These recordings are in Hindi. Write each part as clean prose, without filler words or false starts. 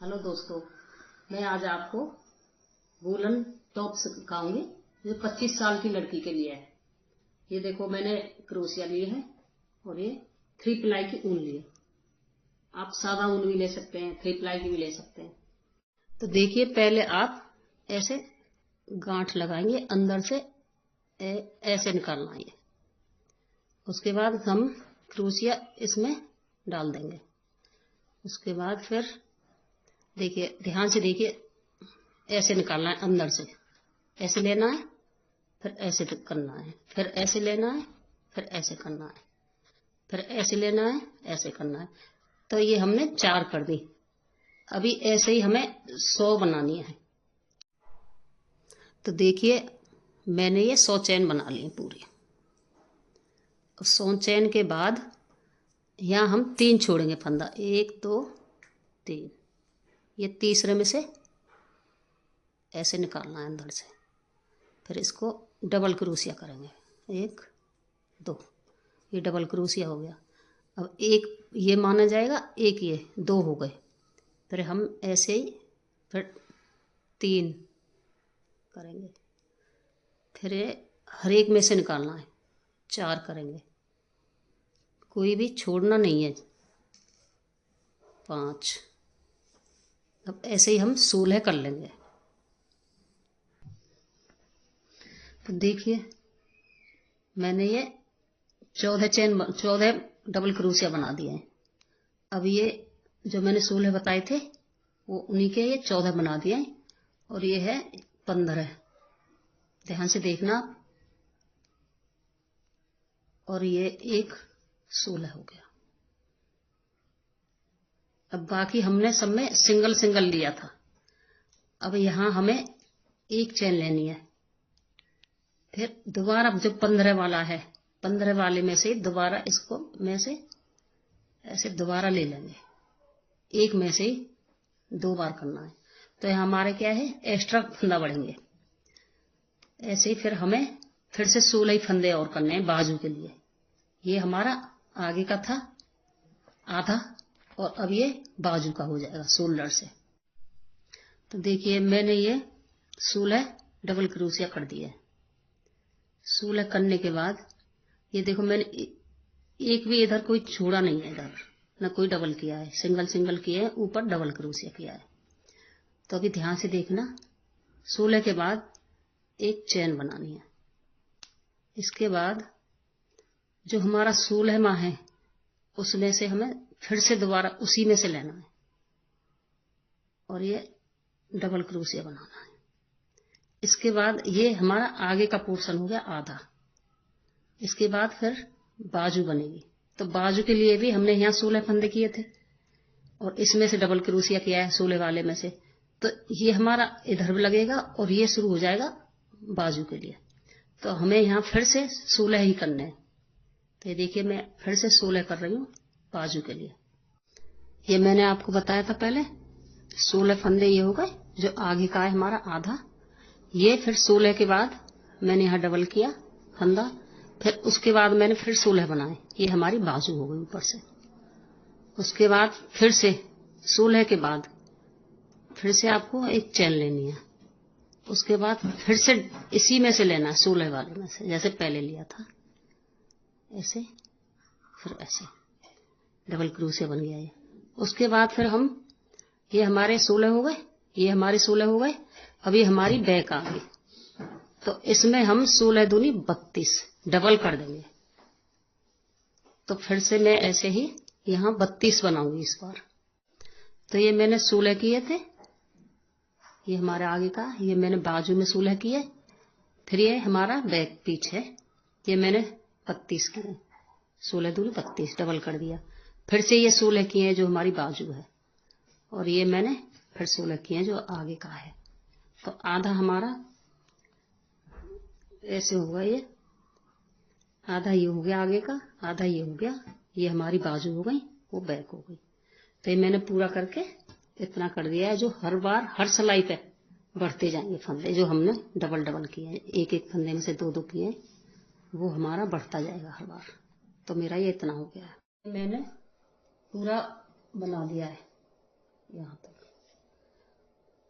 हेलो दोस्तों, मैं आज आपको वूलन टॉप सिखाऊंगी जो 25 साल की लड़की के लिए है। ये देखो, मैंने क्रोशिया लिए है और ये 3 प्लाई की ऊन ली है। आप सादा ऊन भी ले सकते हैं, 3 प्लाई की भी ले सकते हैं। तो देखिए, पहले आप ऐसे गांठ लगाएंगे, अंदर से ऐसे निकालना है। उसके बाद हम क्रोशिया इसमें डाल देंगे। उसके बाद फिर देखिए, ध्यान से देखिए, ऐसे निकालना है अंदर से, ऐसे लेना है, फिर ऐसे करना है, फिर ऐसे लेना है, फिर ऐसे करना है, फिर ऐसे लेना है, ऐसे करना है। तो ये हमने 4 कर दी। अभी ऐसे ही हमें 100 बनानी है। तो देखिए, मैंने ये 100 चैन बना ली पूरी। 100 चैन के बाद यहाँ हम 3 छोड़ेंगे फंदा, 1 2 3। ये तीसरे में से ऐसे निकालना है अंदर से। फिर इसको डबल क्रोशिया करेंगे, 1 2। ये डबल क्रोशिया हो गया। अब एक ये माना जाएगा, एक ये 2 हो गए। फिर हम ऐसे ही फिर 3 करेंगे। फिर ये हर एक में से निकालना है, 4 करेंगे, कोई भी छोड़ना नहीं है, 5। अब ऐसे ही हम 16 कर लेंगे। तो देखिए, मैंने ये 14 डबल क्रोशिया बना दिए हैं। अब ये जो मैंने 16 बताए थे वो उन्हीं के ये 14 बना दिए हैं और ये है 15। ध्यान से देखना। और ये एक 16 हो गया। अब बाकी हमने सब में सिंगल सिंगल लिया था। अब यहाँ हमें एक चैन लेनी है। फिर दोबारा जो 15 वाला है, 15 वाले में से दोबारा इसको में से ऐसे दोबारा ले लेंगे। एक में से 2 बार करना है। तो यहाँ हमारे क्या है, एक्स्ट्रा फंदा बढ़ेंगे। ऐसे ही फिर हमें फिर से 16 ही फंदे और करने हैं बाजू के लिए। ये हमारा आगे का था आधा, और अब ये बाजू का हो जाएगा शोल्डर से। तो देखिए, मैंने ये 16 डबल क्रोशिया कर दिया है। 16 करने के बाद ये देखो, मैंने एक भी इधर कोई छोड़ा नहीं है, इधर ना कोई डबल किया है, सिंगल सिंगल किए हैं, ऊपर डबल क्रोशिया किया है। तो अभी ध्यान से देखना, 16 के बाद एक चैन बनानी है। इसके बाद जो हमारा 16वां है उसमें से हमें फिर से दोबारा उसी में से लेना है और ये डबल क्रोशिया बनाना है। इसके बाद ये हमारा आगे का पोर्शन हो गया आधा। इसके बाद फिर बाजू बनेगी। तो बाजू के लिए भी हमने यहाँ 16 फंदे किए थे और इसमें से डबल क्रोशिया किया है 16 वाले में से। तो ये हमारा इधर भी लगेगा और ये शुरू हो जाएगा बाजू के लिए। तो हमें यहाँ फिर से 16 ही करने हैं। तो ये देखिए, मैं फिर से 16 कर रही हूँ बाजू के लिए। ये मैंने आपको बताया था पहले, 16 फंदे ये हो गए। जो आगे का है हमारा आधा, ये फिर 16 के बाद मैंने यहाँ डबल किया फंदा। फिर उसके बाद मैंने फिर 16 बनाए। ये हमारी बाजू हो गई ऊपर से। उसके बाद फिर से 16 के बाद फिर से आपको एक चैन लेनी है। उसके बाद फिर से इसी में से लेना है, 16 वाले में से, जैसे पहले लिया था। ऐसे फिर ऐसे डबल क्रोशिया बन गया ये। उसके बाद फिर हम ये हमारे 16 हो गए, ये हमारे 16 हो गए। अब ये हमारी बैक आ गई। तो इसमें हम 16 दूनी 32 डबल कर देंगे। तो फिर से मैं ऐसे ही यहाँ 32 बनाऊंगी इस बार। तो ये मैंने 16 किए थे, ये हमारे आगे का, ये मैंने बाजू में 16 किए। फिर ये हमारा बैक पीछ है, ये मैंने 32 किए। 16 दूनी 32 डबल कर दिया। फिर से ये 16 किए जो हमारी बाजू है, और ये मैंने फिर 16 किए जो आगे का है। तो आधा हमारा ऐसे होगा, ये आधा ये हो गया आगे का, आधा ये हो गया। ये हमारी बाजू हो गई, वो बैक हो गई। तो ये मैंने पूरा करके इतना कर दिया है, जो हर बार हर सिलाई पे बढ़ते जाएंगे फंदे। जो हमने डबल डबल किए हैं, एक एक फंदे में से 2 2 किए, वो हमारा बढ़ता जाएगा हर बार। तो मेरा ये इतना हो गया है। मैंने पूरा बना दिया है यहाँ तक।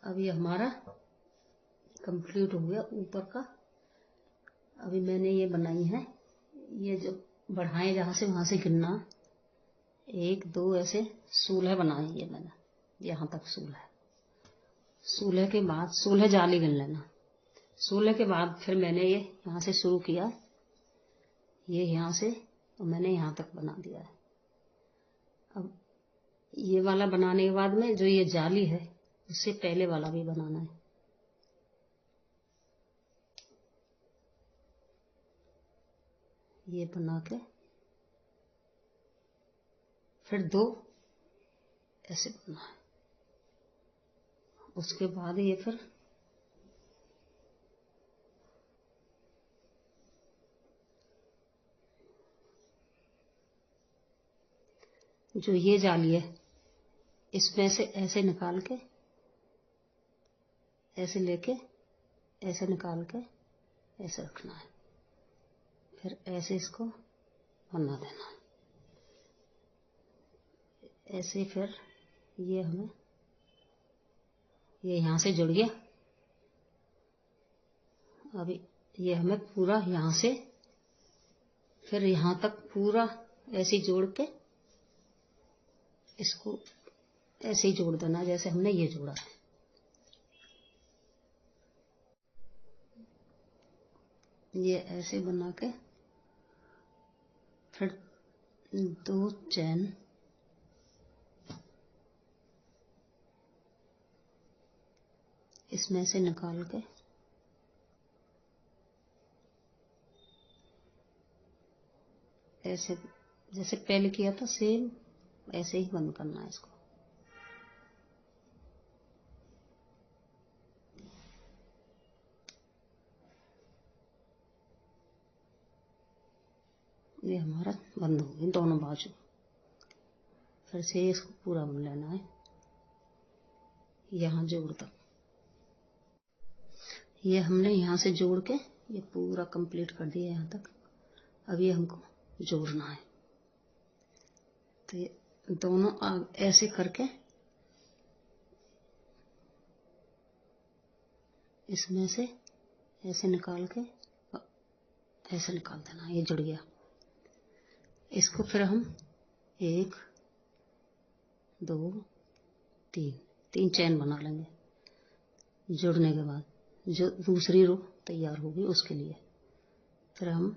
अब ये हमारा कंप्लीट हो गया ऊपर का। अभी मैंने ये बनाई है, ये जो बढ़ाए जहाँ से वहां से गिनना, 1 2 ऐसे सूल्हे बनाई है मैंने, यहाँ तक सूल्हे। सूल्हे के बाद सूल्हे जाली गिन लेना। सूल्हे के बाद फिर मैंने ये यहाँ से शुरू किया, ये यहाँ से तो मैंने यहाँ तक बना दिया है। अब ये वाला बनाने के बाद में जो ये जाली है उससे पहले वाला भी बनाना है। ये बना के फिर 2 ऐसे बनना है। उसके बाद ये फिर जो ये जाली है इसमें से ऐसे निकाल के, ऐसे लेके, ऐसे निकाल के ऐसे रखना है। फिर ऐसे इसको बना देना है ऐसे। फिर ये हमें ये यहाँ से जुड़ गया। अभी ये हमें पूरा यहाँ से फिर यहाँ तक पूरा ऐसे जोड़ के इसको ऐसे ही जोड़ देना जैसे हमने ये जोड़ा है। ये ऐसे बना के फिर 2 चैन इसमें से निकाल के ऐसे जैसे पहले किया था सेम ऐसे ही बंद करना है इसको। ये हमारा बंद हो गया दोनों बाजू। फिर से इसको पूरा बुन लेना है यहाँ जोड़ तक। ये हमने यहाँ से जोड़ के ये पूरा कंप्लीट कर दिया यहाँ तक। अब ये हमको जोड़ना है तो ये दोनों ऐसे करके इसमें से ऐसे निकाल के ऐसे निकाल देना। ये जुड़ गया। इसको फिर हम 1 2 3 चैन बना लेंगे। जुड़ने के बाद जो दूसरी रो तैयार होगी उसके लिए फिर हम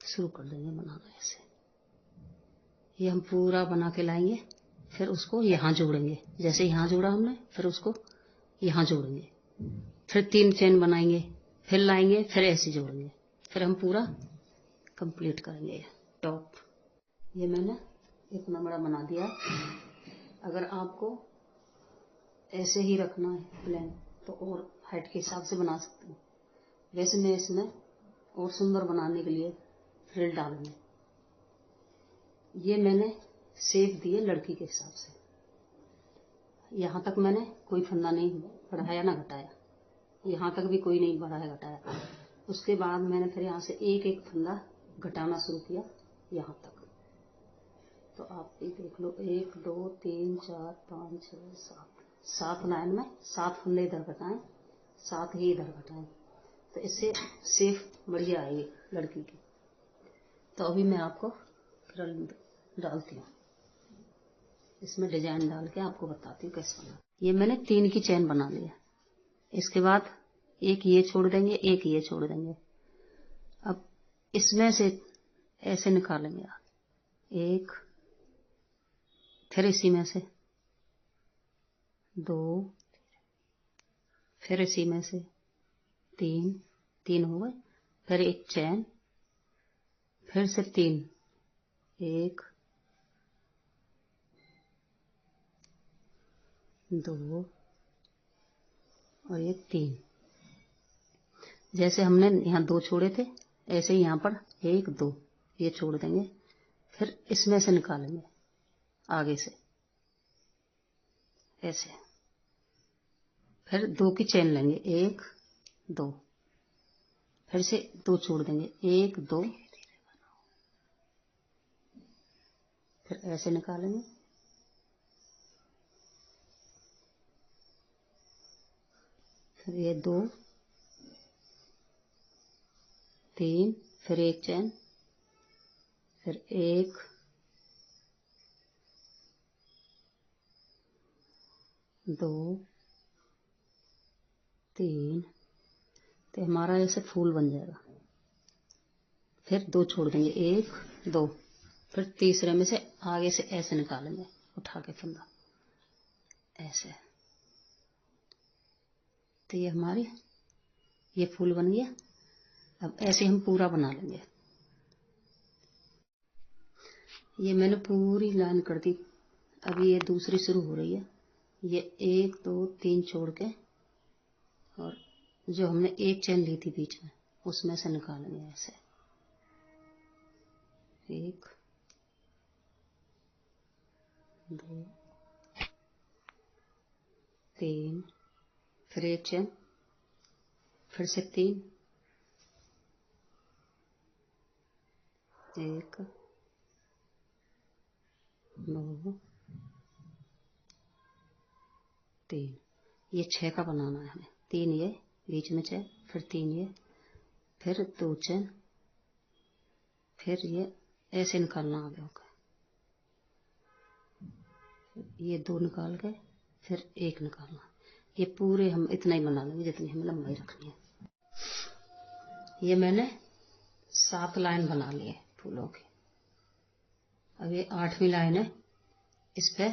शुरू कर देंगे बनाना ऐसे। ये हम पूरा बना के लाएंगे, फिर उसको यहाँ जोड़ेंगे जैसे यहाँ जोड़ा हमने, फिर उसको यहाँ जोड़ेंगे, फिर 3 चैन बनाएंगे, फिर लाएंगे, फिर ऐसे जोड़ेंगे, फिर हम पूरा कंप्लीट करेंगे टॉप। ये मैंने इतना बड़ा बना दिया। अगर आपको ऐसे ही रखना है प्लेन तो और हाइट के हिसाब से बना सकते हैं। वैसे मैं इसमें और सुंदर बनाने के लिए फ्रिल डालूंगी। ये मैंने शेप दिए लड़की के हिसाब से। यहाँ तक मैंने कोई फंदा नहीं बढ़ाया ना घटाया, यहाँ तक भी कोई नहीं बढ़ाया घटाया। उसके बाद मैंने फिर यहाँ से एक एक फंदा घटाना शुरू किया यहाँ तक। तो आप ये देख लो 1 2 3 4 5 6 7 लाइन में 7 फंदे इधर घटाएं, 7 ही इधर घटाएं, तो इससे शेप बढ़िया आएगी लड़की की। तो अभी मैं आपको फ्रिल डालती हूँ, इसमें डिजाइन डाल के आपको बताती हूँ कैसे बना। ये मैंने 3 की चैन बना लिया। इसके बाद एक ये छोड़ देंगे, एक ये छोड़ देंगे। अब इसमें से ऐसे निकालेंगे आप, एक, फिर इसी में से 2, फिर इसी में से 3 हो गए, फिर एक चैन, फिर से 3, 1 2 और ये 3। जैसे हमने यहाँ 2 छोड़े थे ऐसे ही यहाँ पर 1 2 ये छोड़ देंगे, फिर इसमें से निकालेंगे आगे से ऐसे, फिर 2 की चैन लेंगे, 1 2, फिर से 2 छोड़ देंगे, 1 2, फिर ऐसे निकालेंगे, फिर ये 2 3, फिर एक चैन, फिर 1 2 3, तो हमारा ऐसे फूल बन जाएगा। फिर 2 छोड़ देंगे, 1 2, फिर तीसरे में से आगे से ऐसे निकालेंगे, उठा के फंदा ऐसे। तो ये हमारी ये फूल बन गया। अब ऐसे हम पूरा बना लेंगे। ये मैंने पूरी लाइन कर दी। अब ये दूसरी शुरू हो रही है। ये 1 2 3 छोड़ के, और जो हमने एक चैन ली थी बीच में उसमें से निकालेंगे ऐसे। 1 2 3, फिर एक चैन, फिर से 3 1 2 3, ये 6 का बनाना है हमें। 3 ये बीच में चैन, फिर 3 ये, फिर 2 चैन, फिर ये ऐसे निकालना आगे होगा। ये 2 निकाल के फिर 1 निकालना। ये पूरे हम इतना ही बना लेंगे जितनी हमें लंबाई रखनी है। ये मैंने 7 लाइन बना ली है फूलों की। अब ये 8वीं लाइन है। इस पे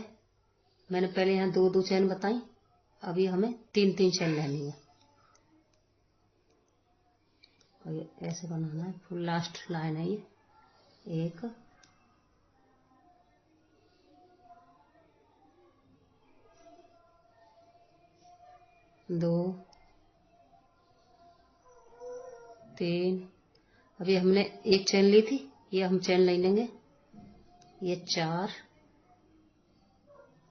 मैंने पहले यहाँ 2 2 चैन बताई, अभी हमें 3 3 चैन लेनी है। और ये ऐसे बनाना है। फुल लास्ट लाइन है ये। 1 2 3, अभी हमने एक चैन ली थी, ये हम चैन ले लेंगे। ये 4,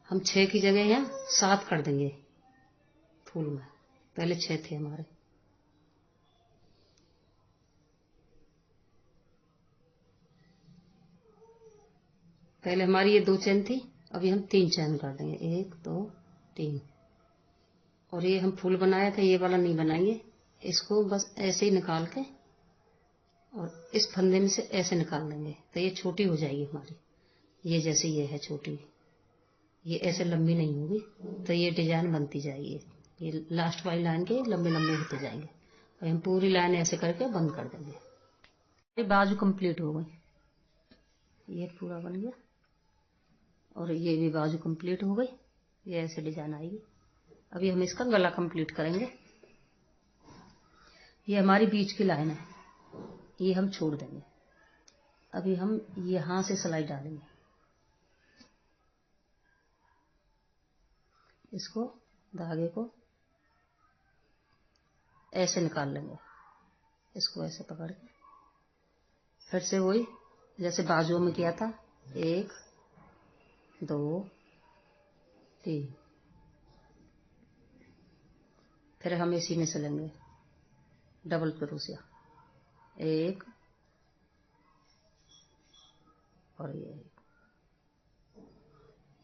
हम 6 की जगह यहाँ 7 कर देंगे फूल में। पहले 6 थे हमारे। पहले हमारी ये 2 चैन थी, अभी हम 3 चैन कर देंगे। 1 2 3। और ये हम फूल बनाया था, ये वाला नहीं बनाएंगे। इसको बस ऐसे ही निकाल के और इस फंदे में से ऐसे निकाल देंगे, तो ये छोटी हो जाएगी हमारी। ये जैसे ये है छोटी, ये ऐसे लंबी नहीं होगी, तो ये डिजाइन बनती जाएगी। ये लास्ट वाली लाइन के लंबे लंबे होते जाएंगे। और हम पूरी लाइन ऐसे करके बंद कर देंगे। ये बाजू कंप्लीट हो गई। ये पूरा बन गया और ये भी बाजू कंप्लीट हो गई। ये ऐसे डिजाइन आएगी। अभी हम इसका गला कंप्लीट करेंगे। ये हमारी बीच की लाइन है, ये हम छोड़ देंगे। अभी हम यहां से सिलाई डालेंगे। इसको धागे को ऐसे निकाल लेंगे, इसको ऐसे पकड़ के फिर से वही जैसे बाजुओं में किया था। 1 2 3, फिर हम इसी में सिलेंगे डबल क्रोशिया। 1 और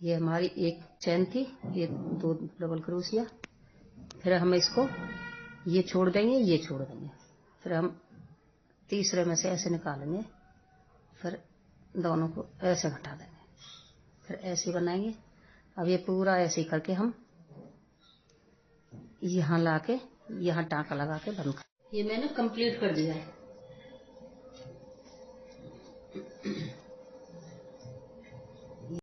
ये हमारी एक चैन थी, ये 2 डबल क्रोशिया। फिर हम इसको ये छोड़ देंगे, ये छोड़ देंगे। फिर हम तीसरे में से ऐसे निकालेंगे, फिर दोनों को ऐसे हटा देंगे, फिर ऐसे बनाएंगे। अब ये पूरा ऐसे करके हम यहाँ लाके यहाँ टाँका लगा के बंद कर। ये मैंने कंप्लीट कर दिया है।